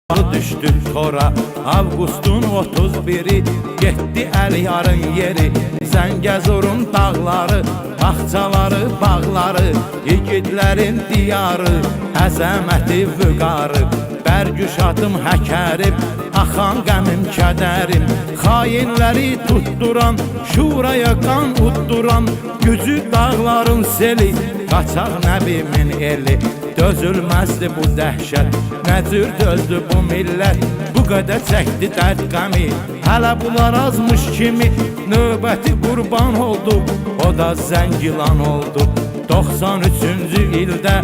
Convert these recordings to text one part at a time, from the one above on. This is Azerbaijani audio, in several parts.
Düşdü tora Avqustun 31-i Getdi əl yarın yeri Zəngəzurun dağları Bağçaları, bağları İgidlərin diyarı Əzəməti vüqarı Bərgüşatım həkərim Axan qəmim kədərim Xainləri tutduran Şuraya qan udduran Gücü dağların seli Qaçaq nəbimin eli Dözülməzdi bu dəhşət Nə cür dözdü bu millət Bu qədər çəkdi dərd qəmi Hələ bunlar azmış kimi Növbəti qurban oldu O da Zəngilan oldu 93-cü ildə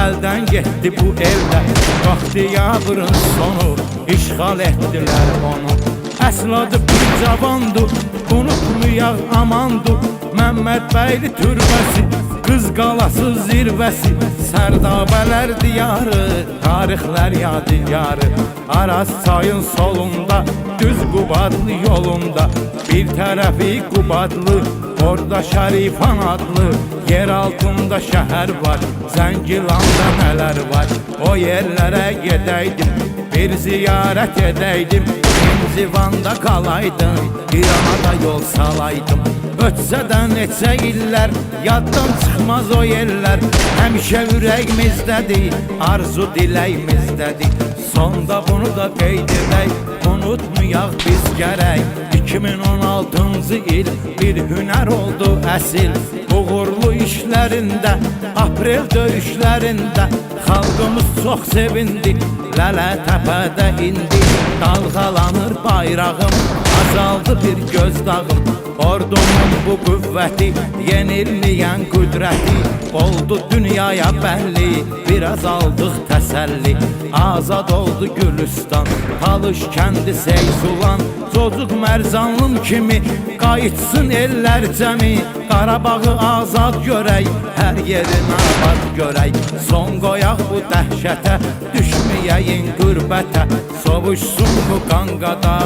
Əldən getdi bu evdə Vaxtiyabrın sonu İşğal etdilər onu Əsl adı bir cavandu Unutmayaq amandu Məmməd bəyli türbəsi Qız qalası zirvəsi Sərdabələr diyarı Tarixlər yadigarı Araz çayın solunda Düz Qubadlı yolunda Bir tərəfi Qubadlı Orada Şərifan adlı Yer altında şəhər var Zəngilanda nələr var O yerlərə gedəydim Bir ziyarət edəydim İnzivanda qalaydım İrana da yol salaydım Ötsə də neçə illər Yaddan çıxmaz o yerlər Həmişə ürəyimizdədir Arzu diləyimizdədir Sonda bunu da qeyd edək Unutmayaq biz gərək 2016-cı il Bir hünər oldu əsil Uğurlu işlərində Aprel döyüşlərində Xalqımız çox sevindi Lələ təpədə indi Dalğalanır bayrağım Azaldı bir gözdağım Ordumun bu qüvvəti Yenilməyən qüdrəti Oldu dünyaya bəlli Biraz aldıq təsəlli Azad oldu Gülüstan Talış kəndi Seysulan Cocuq Mərzanlım kimi Qayıtsın ellər cəmi Qarabağı azad görək Hər yerin abad görək Son qoyaq bu dəhşətə Düşməyəyin qürbətə Sovuşsun bu qanqada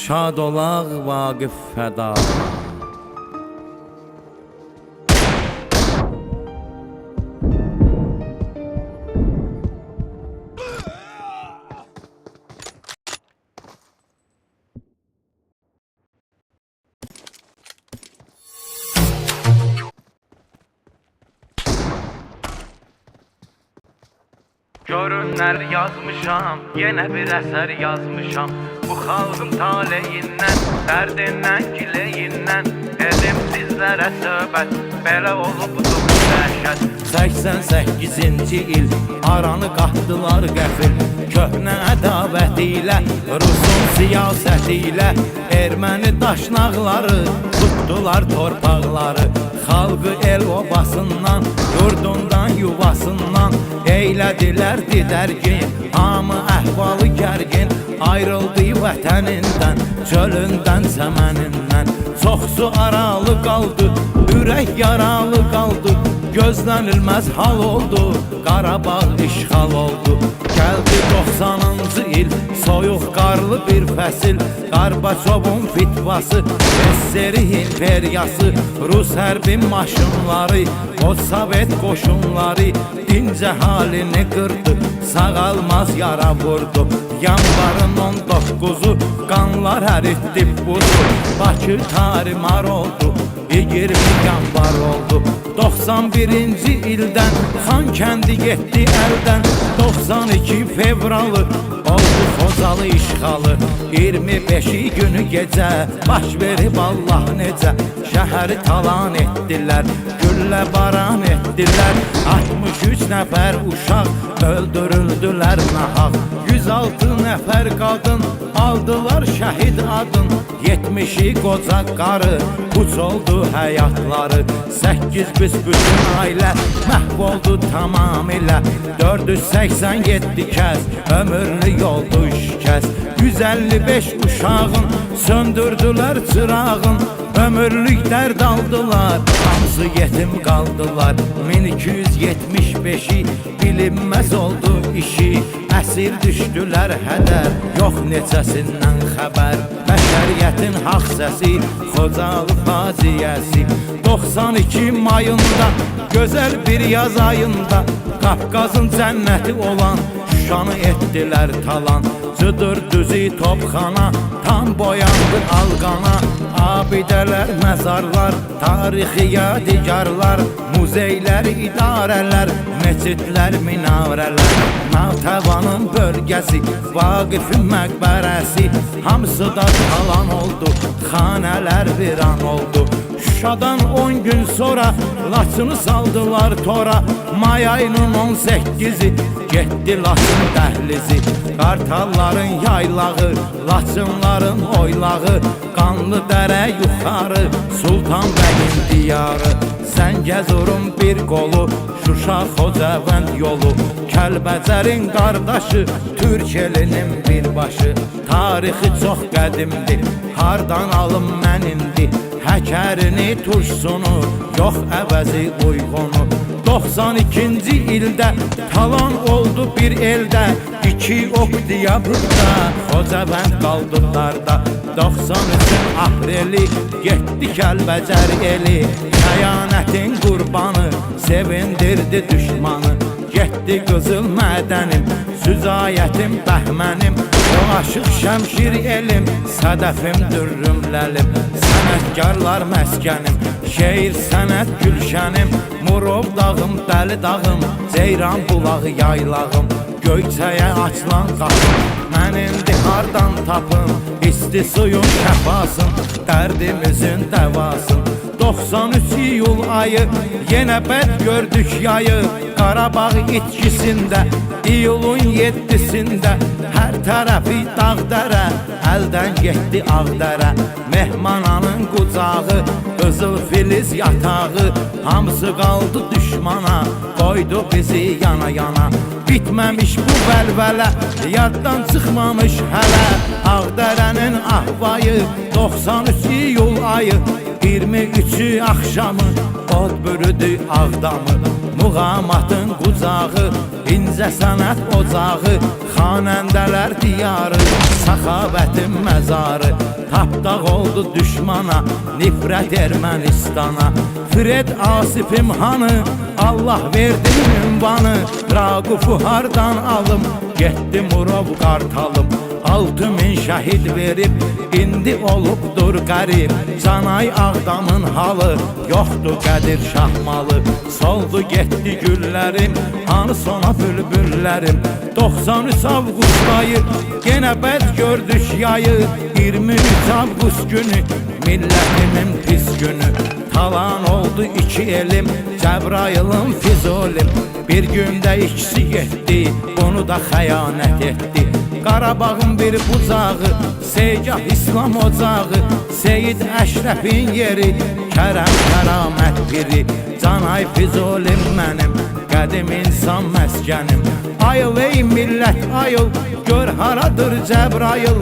Şad olaq Vaqif fəda Görünlər yazmışam, yenə bir əsər yazmışam Bu xalqın taleyindən, dərdindən, gileyindən Edim sizlərə söhbət, belə olubdur bu dəhşət 88-ci il, aranı qatdılar qəfil Köhnə ədavəti ilə, Rusun siyasəti ilə Erməni daşnaqları, tutdular torpaqları Xalqı el obasından, yurdundan, yuvasından Eylədilər didərgin, hamı əhvalı gərgin Ayrıldı vətənindən, çölündən, çəmənindən Çoxsu aralı qaldı, ürək yaralı qaldı Gözlənilməz hal oldu, Qarabağ işğal oldu Gəldi 90-cı il, soyuq qarlı bir fəsil Qarbaçovun fitvası, SSR imperiyası Rus hərbi maşınları, o Sovet qoşunları Dinc əhalini qırdı, sağalmaz yara vurdu Yanvarın 19-u, qanlar əritdi buzu Bakı tarimar oldu, 20 yanvar oldu 91-ci ildən Xan kəndi getdi əldən 92 fevralı oldu Xocalı işğalı 25-i günü gecə baş verib Allah necə Şəhəri talan etdilər, güllə baran etdilər 63 nəfər uşaq öldürüldülər nahaq 106 nəfər qadın aldılar şəhid adın 70-i qoca qarı puç oldu həyatları 8 büsbütün ailə məhv oldu tamamilə 487 kəs ömürlü yoldu şikəs 155 uşağın söndürdülər çırağın Ömürlük dərd aldılar, hamısı yetim qaldılar 1275-i bilinməz oldu işi Əsir düşdülər hədər, yox neçəsindən xəbər Bəşəriyyətin haq səsi, Xocalı faciəsi 92 mayında, gözəl bir yaz ayında Qafqazın cənnəti olan Şuşanı etdilər talan, cıdır düzü topxana, tam boyandı alqana. Abidələr, məzarlar, tarixi yadigarlar, muzeylər, idarələr, meçidlər, minarələr. Natəvanın bölgəsi, Vaqifin məqbərəsi, hamısı da talan oldu, xanələr viran oldu. Şuşadan 10 gün sonra Laçını saldılar tora. May ayının 18-i getdi Laçın dəhlizi. Qartalların yaylağı, Laçınların oylağı, qanlı dərə yuxarı, Sultan bəyin diyarı. Zəngəzurun bir qolu, Şuşa Xocavənd yolu, Kəlbəcərin qardaşı, Türkiyelinin bir başı. Tarixi çox qədimdir, hardan alım mən indi, həkərini, turşsunu, yox əvəzi uygunu. 92-ci ildə talan oldu bir eldə, 2 oktyabrda Xocavənd qaldı darda. 93-ün apreli getdi Kəlbəcər eli, xəyanətin qurbanı sevindirdi düşmanı. Getdi qızıl mədənim, süzayətim, bəhmənim, o aşıq şəmşir elim, sədəfim, dürrümləlim. Sənətkarlar məskənim, şeir sənət gülşənim, Murov dağım, Dəli dağım, Ceyran bulağı yaylağım, Göyçəyə açılan qapım, mən indi hardan tapım, isti suyun şəfasın, dərdimizin dəvasın. 93 iyul ayı, yenə bəd gördük yayı, Qarabağ itkisində, iyulun 7-sində, hər tərəfi dağ dərə, əldən getdi Ağdərə. Mehmananın qucağı, qızıl filiz yatağı, hamısı qaldı düşmana, qoydu bizi yana yana. Bitməmiş bu vəlvələ, yaddan çıxmamış hələ, Ağdərənin ahvayı, 93 iyul ayı, 23-ü axşamı, od bürüdü Ağdamı. Muğamatın qucağı, incə sənət ocağı, xanəndələr diyarı, səxavətin məzarı. Tapdaq oldu düşmana, nifrət Ermənistana. Fred Asifim hanı, Allah verdi ünvanı, Raqufu hardan alım, getdi Murov Qartalım. 6000 şəhid verib, indi olubdur qərib, Canay Ağdamın halı, yoxdur Qədir Şahmalı. Soldu getdi güllərim, hanı sona bülbüllərim. 93 avqust ayı, yenə bəd gördük yayı, 23 avqust günü, millətimin pis günü. Talan oldu 2 elim, Cəbrayılın Füzulim, bir gündə ikisi getdi, bunu da xəyanət etdi. Qarabağın bir bucağı, Seygah İslam ocağı, Seyid Əşrəfin yeri, Kərəm kəramət biri. Canay Füzulim mənim, qədim insan məskənim. Ayıl ey millət ayıl, gör haradır Cəbrayıl,